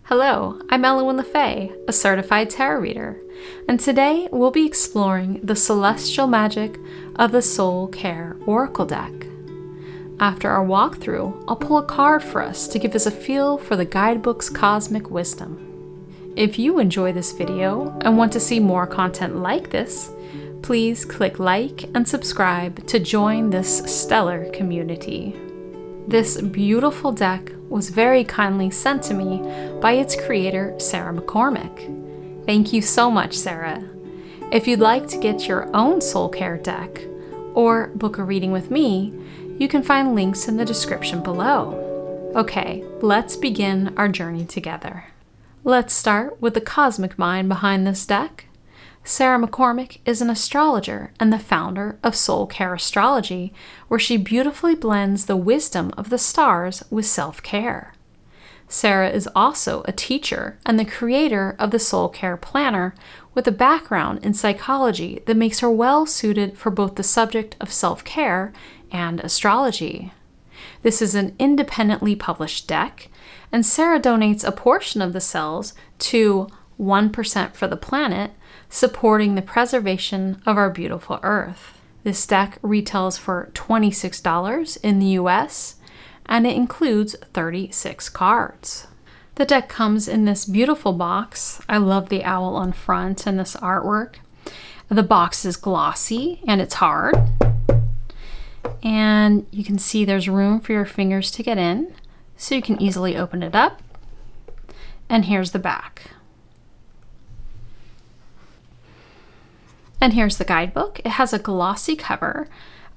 Hello, I'm elowynlefay, a certified tarot reader, and today we'll be exploring the celestial magic of the Soul Care Oracle deck. After our walkthrough, I'll pull a card for us to give us a feel for the guidebook's cosmic wisdom. If you enjoy this video and want to see more content like this, please click like and subscribe to join this stellar community. This beautiful deck was very kindly sent to me by its creator, Sara McCormick. Thank you so much, Sara. If you'd like to get your own soul care deck or book a reading with me, you can find links in the description below. Okay, let's begin our journey together. Let's start with the cosmic mind behind this deck. Sara McCormick is an astrologer and the founder of Soul Care Astrology, where she beautifully blends the wisdom of the stars with self-care. Sara is also a teacher and the creator of the Soul Care Planner, with a background in psychology that makes her well suited for both the subject of self-care and astrology. This is an independently published deck, and Sara donates a portion of the sales to 1% for the planet, supporting the preservation of our beautiful Earth. This deck retails for $26 in the US, and it includes 36 cards. The deck comes in this beautiful box. I love the owl on front and this artwork. The box is glossy and it's hard. And you can see there's room for your fingers to get in, so you can easily open it up. And here's the back. And here's the guidebook. It has a glossy cover.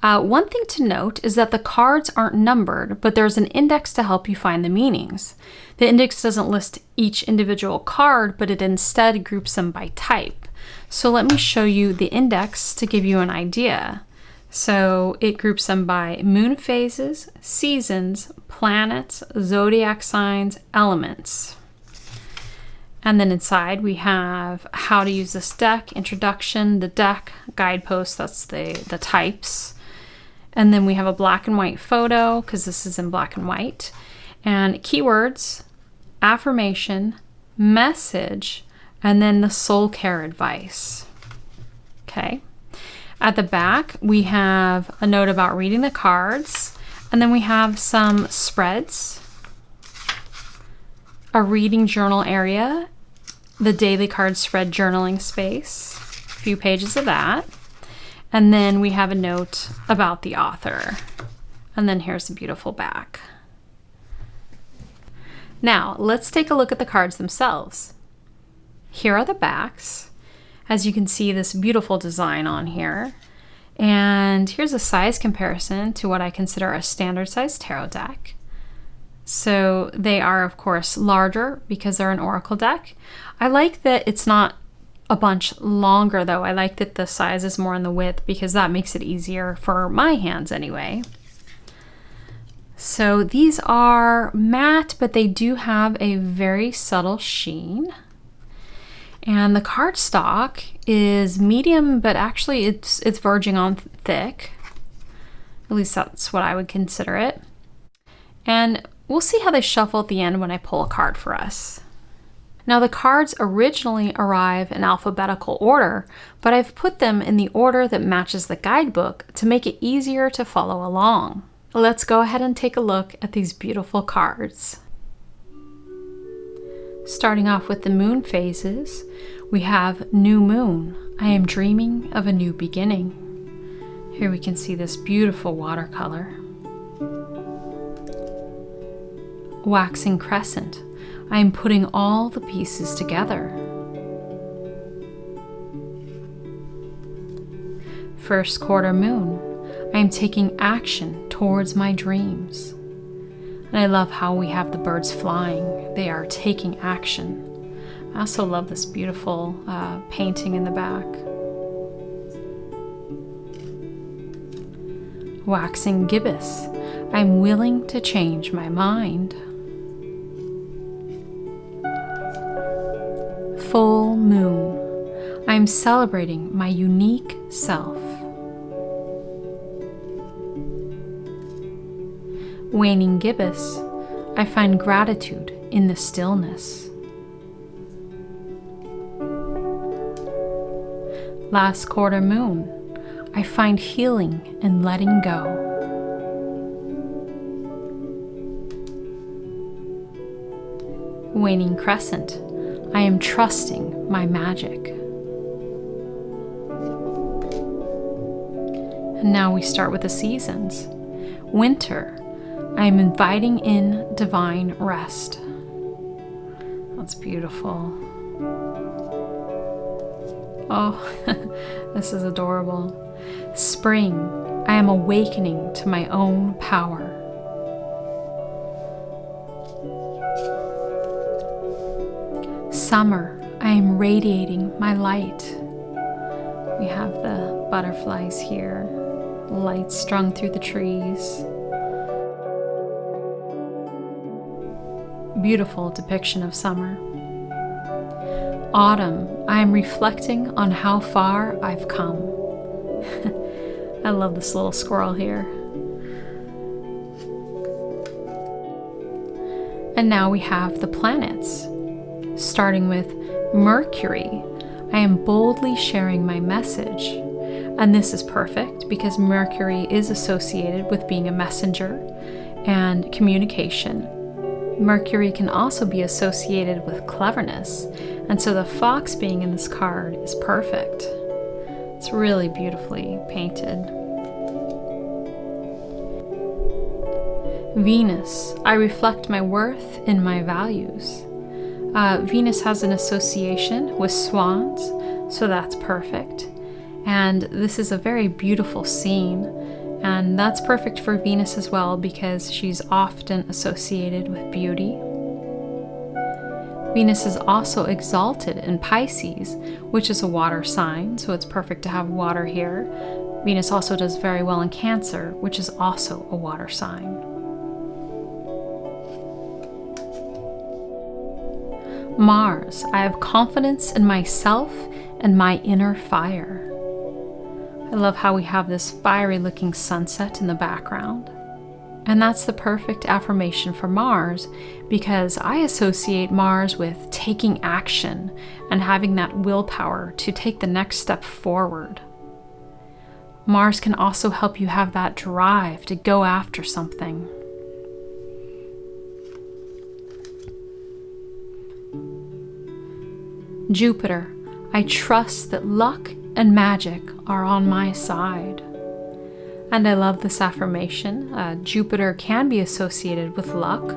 One thing to note is that the cards aren't numbered, but there's an index to help you find the meanings. The index doesn't list each individual card, but it instead groups them by type. So let me show you the index to give you an idea. So it groups them by moon phases, seasons, planets, zodiac signs, elements. And then inside we have how to use this deck, introduction, the deck, guideposts, that's the types. And then we have a black and white photo, because this is in black and white. And keywords, affirmation, message, and then the soul care advice. Okay. At the back, we have a note about reading the cards. And then we have some spreads, a reading journal area, the daily card spread journaling space, a few pages of that, and then we have a note about the author. And then here's the beautiful back. Now, let's take a look at the cards themselves. Here are the backs. As you can see, this beautiful design on here. And here's a size comparison to what I consider a standard size tarot deck. So they are, of course, larger because they're an oracle deck. I like that it's not a bunch longer, though. I like that the size is more in the width because that makes it easier for my hands anyway. So these are matte, but they do have a very subtle sheen. And the cardstock is medium, but actually it's verging on thick. At least that's what I would consider it. And we'll see how they shuffle at the end when I pull a card for us. Now, the cards originally arrive in alphabetical order, but I've put them in the order that matches the guidebook to make it easier to follow along. Let's go ahead and take a look at these beautiful cards. Starting off with the moon phases, we have New Moon. I am dreaming of a new beginning. Here we can see this beautiful watercolor. Waxing Crescent. I am putting all the pieces together. First Quarter Moon. I am taking action towards my dreams. And I love how we have the birds flying. They are taking action. I also love this beautiful painting in the back. Waxing Gibbous. I'm willing to change my mind. Full Moon. I am celebrating my unique self. Waning Gibbous. I find gratitude in the stillness. Last quarter moon, I find healing in letting go. Waning crescent, I am trusting my magic. And now we start with the seasons. Winter, I am inviting in divine rest. That's beautiful. Oh, this is adorable. Spring, I am awakening to my own power. Summer, I am radiating my light. We have the butterflies here, lights strung through the trees. Beautiful depiction of summer. Autumn, I am reflecting on how far I've come. I love this little squirrel here. And now we have the planets. Starting with Mercury, I am boldly sharing my message. And this is perfect because Mercury is associated with being a messenger and communication. Mercury can also be associated with cleverness, and so the fox being in this card is perfect. It's really beautifully painted. Venus, I reflect my worth in my values. Venus has an association with swans, so that's perfect. And this is a very beautiful scene, and that's perfect for Venus as well because she's often associated with beauty. Venus is also exalted in Pisces, which is a water sign, so it's perfect to have water here. Venus also does very well in Cancer, which is also a water sign. Mars, I have confidence in myself and my inner fire. I love how we have this fiery looking sunset in the background. And that's the perfect affirmation for Mars because I associate Mars with taking action and having that willpower to take the next step forward. Mars can also help you have that drive to go after something. Jupiter, I trust that luck and magic are on my side. And I love this affirmation. Jupiter can be associated with luck.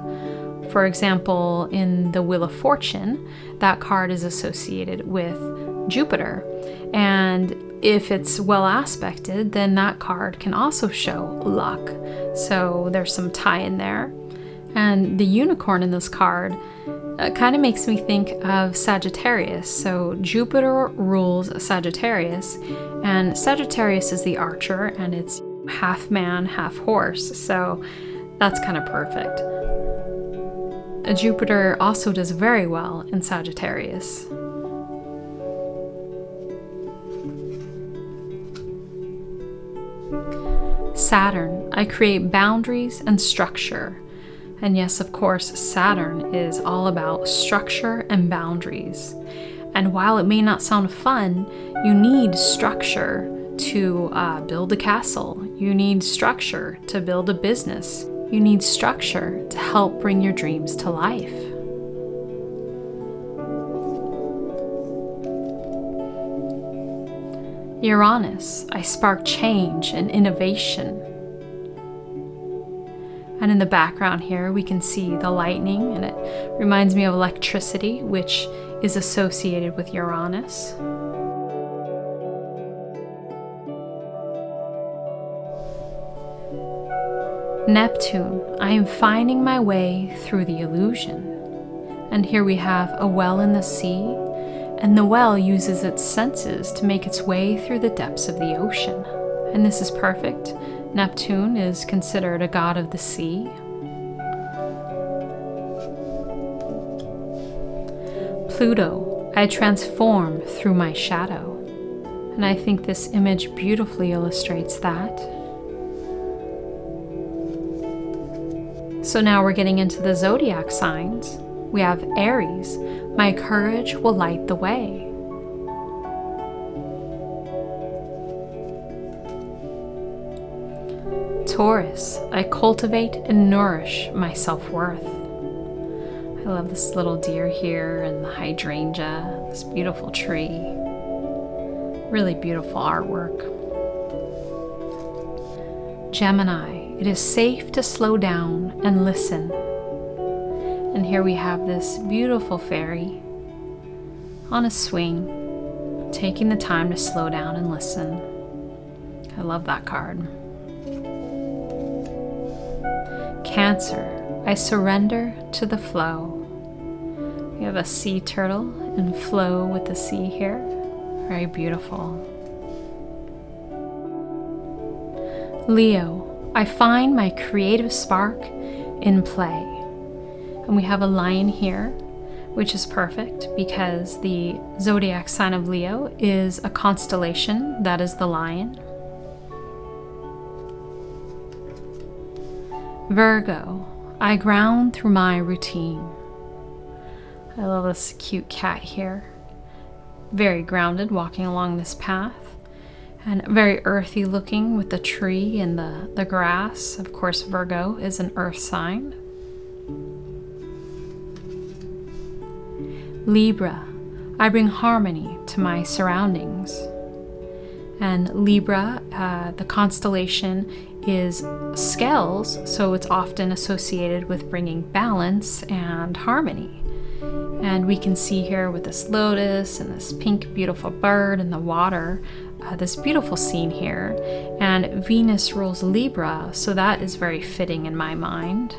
For example, in the Wheel of Fortune, that card is associated with Jupiter. And if it's well aspected, then that card can also show luck. So there's some tie in there. And the unicorn in this card kind of makes me think of Sagittarius. So Jupiter rules Sagittarius, and Sagittarius is the archer, and it's half man, half horse. So that's kind of perfect. Jupiter also does very well in Sagittarius. Saturn, I create boundaries and structure. And yes, of course, Saturn is all about structure and boundaries. And while it may not sound fun, you need structure to build a castle. You need structure to build a business. You need structure to help bring your dreams to life. Uranus, I spark change and innovation. And in the background here, we can see the lightning, and it reminds me of electricity, which is associated with Uranus. Neptune, I am finding my way through the illusion. And here we have a well in the sea, and the well uses its senses to make its way through the depths of the ocean. And this is perfect. Neptune is considered a god of the sea. Pluto, I transform through my shadow. And I think this image beautifully illustrates that. So now we're getting into the zodiac signs. We have Aries, my courage will light the way. Taurus, I cultivate and nourish my self-worth. I love this little deer here and the hydrangea, this beautiful tree. Really beautiful artwork. Gemini, it is safe to slow down and listen. And here we have this beautiful fairy on a swing, taking the time to slow down and listen. I love that card. Cancer, I surrender to the flow. We have a sea turtle and flow with the sea here. Very beautiful. Leo, I find my creative spark in play. And we have a lion here, which is perfect because the zodiac sign of Leo is a constellation, that is the lion. Virgo, I ground through my routine. I love this cute cat here. Very grounded, walking along this path. And very earthy looking with the tree and the grass. Of course, Virgo is an earth sign. Libra, I bring harmony to my surroundings. And Libra, the constellation is scales, so it's often associated with bringing balance and harmony. And we can see here with this lotus and this pink beautiful bird in the water, this beautiful scene here. And Venus rules Libra, so that is very fitting in my mind.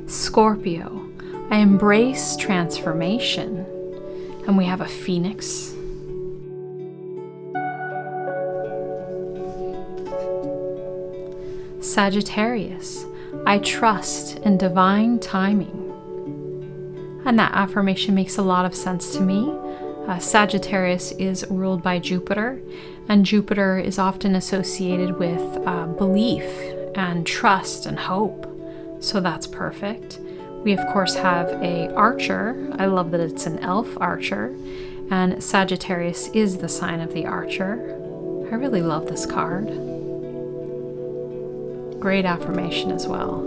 Scorpio, I embrace transformation. And we have a phoenix. Sagittarius, I trust in divine timing. And that affirmation makes a lot of sense to me. Sagittarius is ruled by Jupiter, and Jupiter is often associated with belief and trust and hope. So that's perfect. We of course have a archer. I love that it's an elf archer, and Sagittarius is the sign of the archer. I really love this card. Great affirmation as well.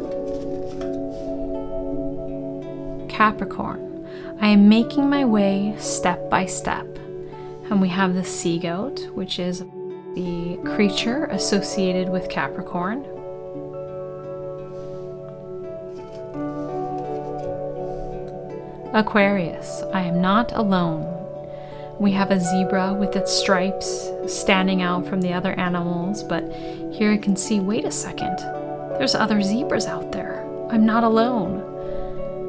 Capricorn, I am making my way step by step. And we have the sea goat, which is the creature associated with Capricorn. Aquarius, I am not alone. We have a zebra with its stripes standing out from the other animals, but here you can see, wait a second, there's other zebras out there. I'm not alone.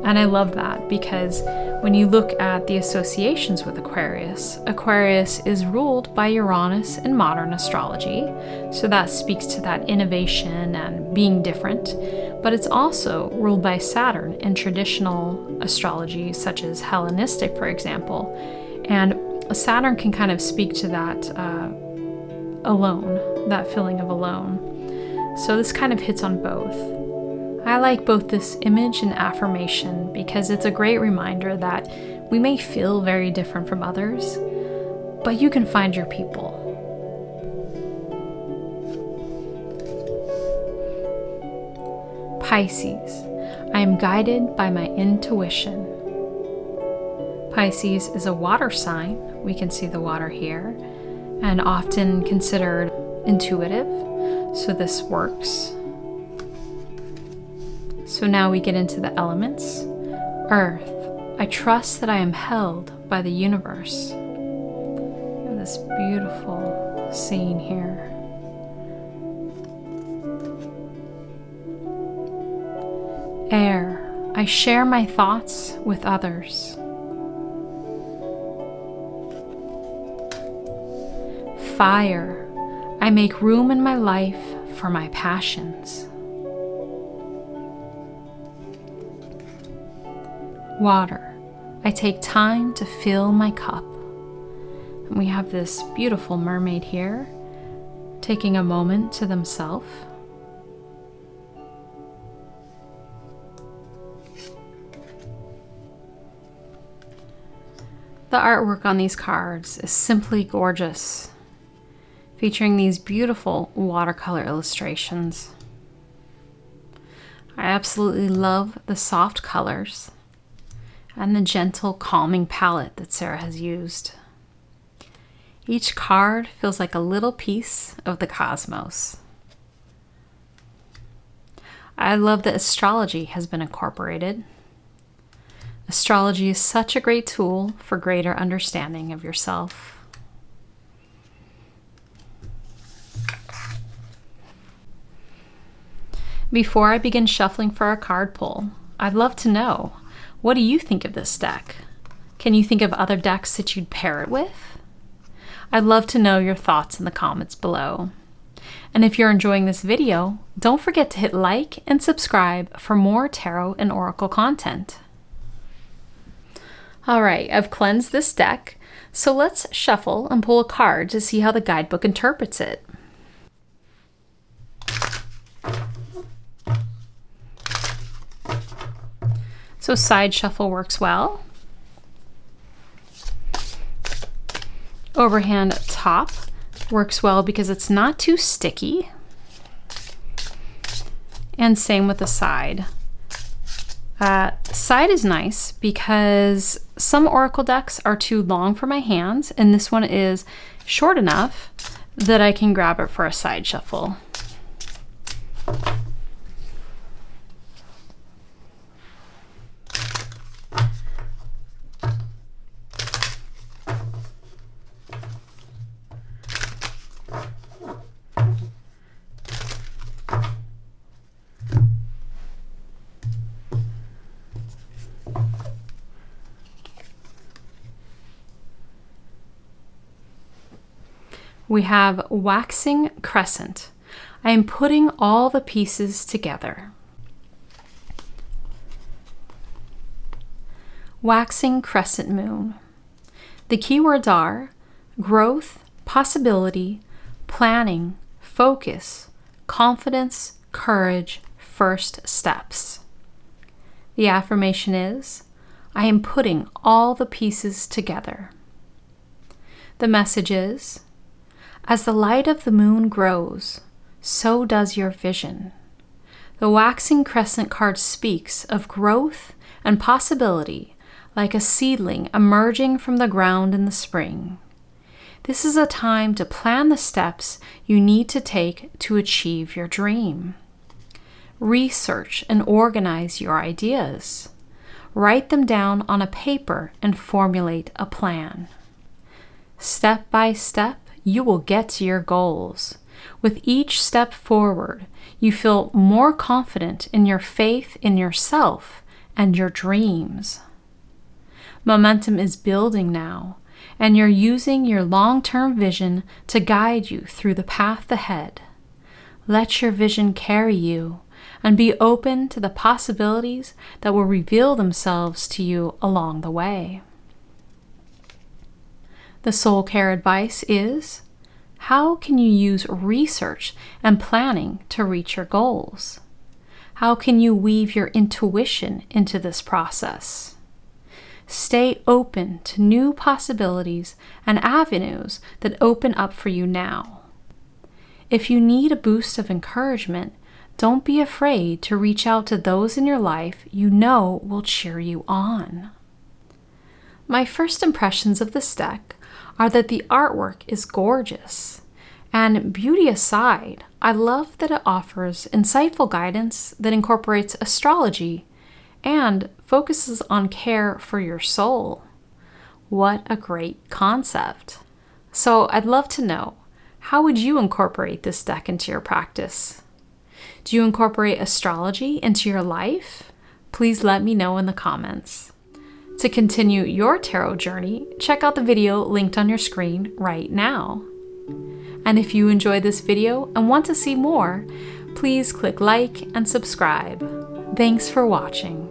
And I love that because when you look at the associations with Aquarius, Aquarius is ruled by Uranus in modern astrology. So that speaks to that innovation and being different. But it's also ruled by Saturn in traditional astrology, such as Hellenistic, for example. And Saturn can kind of speak to that alone, that feeling of alone. So this kind of hits on both. I like both this image and affirmation because it's a great reminder that we may feel very different from others, but you can find your people. Pisces, I am guided by my intuition. Pisces is a water sign. We can see the water here, and often considered intuitive, so this works. So now we get into the elements. Earth, I trust that I am held by the universe. This beautiful scene here. Air, I share my thoughts with others. Fire, I make room in my life for my passions. Water, I take time to fill my cup. And we have this beautiful mermaid here, taking a moment to themselves. The artwork on these cards is simply gorgeous. If featuring these beautiful watercolor illustrations. I absolutely love the soft colors and the gentle, calming palette that Sara has used. Each card feels like a little piece of the cosmos. I love that astrology has been incorporated. Astrology is such a great tool for greater understanding of yourself. Before I begin shuffling for our card pull, I'd love to know, what do you think of this deck? Can you think of other decks that you'd pair it with? I'd love to know your thoughts in the comments below. And if you're enjoying this video, don't forget to hit like and subscribe for more tarot and oracle content. Alright, I've cleansed this deck, so let's shuffle and pull a card to see how the guidebook interprets it. So side shuffle works well. Overhand top works well because it's not too sticky. And same with the side. Side is nice because some oracle decks are too long for my hands, and this one is short enough that I can grab it for a side shuffle. We have waxing crescent. I am putting all the pieces together. Waxing crescent moon. The keywords are growth, possibility, planning, focus, confidence, courage, first steps. The affirmation is, I am putting all the pieces together. The message is, as the light of the moon grows, so does your vision. The waxing crescent card speaks of growth and possibility, like a seedling emerging from the ground in the spring. This is a time to plan the steps you need to take to achieve your dream. Research and organize your ideas. Write them down on a paper and formulate a plan. Step by step, you will get to your goals. With each step forward, you feel more confident in your faith in yourself and your dreams. Momentum is building now, and you're using your long-term vision to guide you through the path ahead. Let your vision carry you, and be open to the possibilities that will reveal themselves to you along the way. The soul care advice is, how can you use research and planning to reach your goals? How can you weave your intuition into this process? Stay open to new possibilities and avenues that open up for you now. If you need a boost of encouragement, don't be afraid to reach out to those in your life you know will cheer you on. My first impressions of this deck are that the artwork is gorgeous. And beauty aside, I love that it offers insightful guidance that incorporates astrology and focuses on care for your soul. What a great concept. So I'd love to know, how would you incorporate this deck into your practice? Do you incorporate astrology into your life? Please let me know in the comments. To continue your tarot journey, check out the video linked on your screen right now. And if you enjoyed this video and want to see more, please click like and subscribe. Thanks for watching.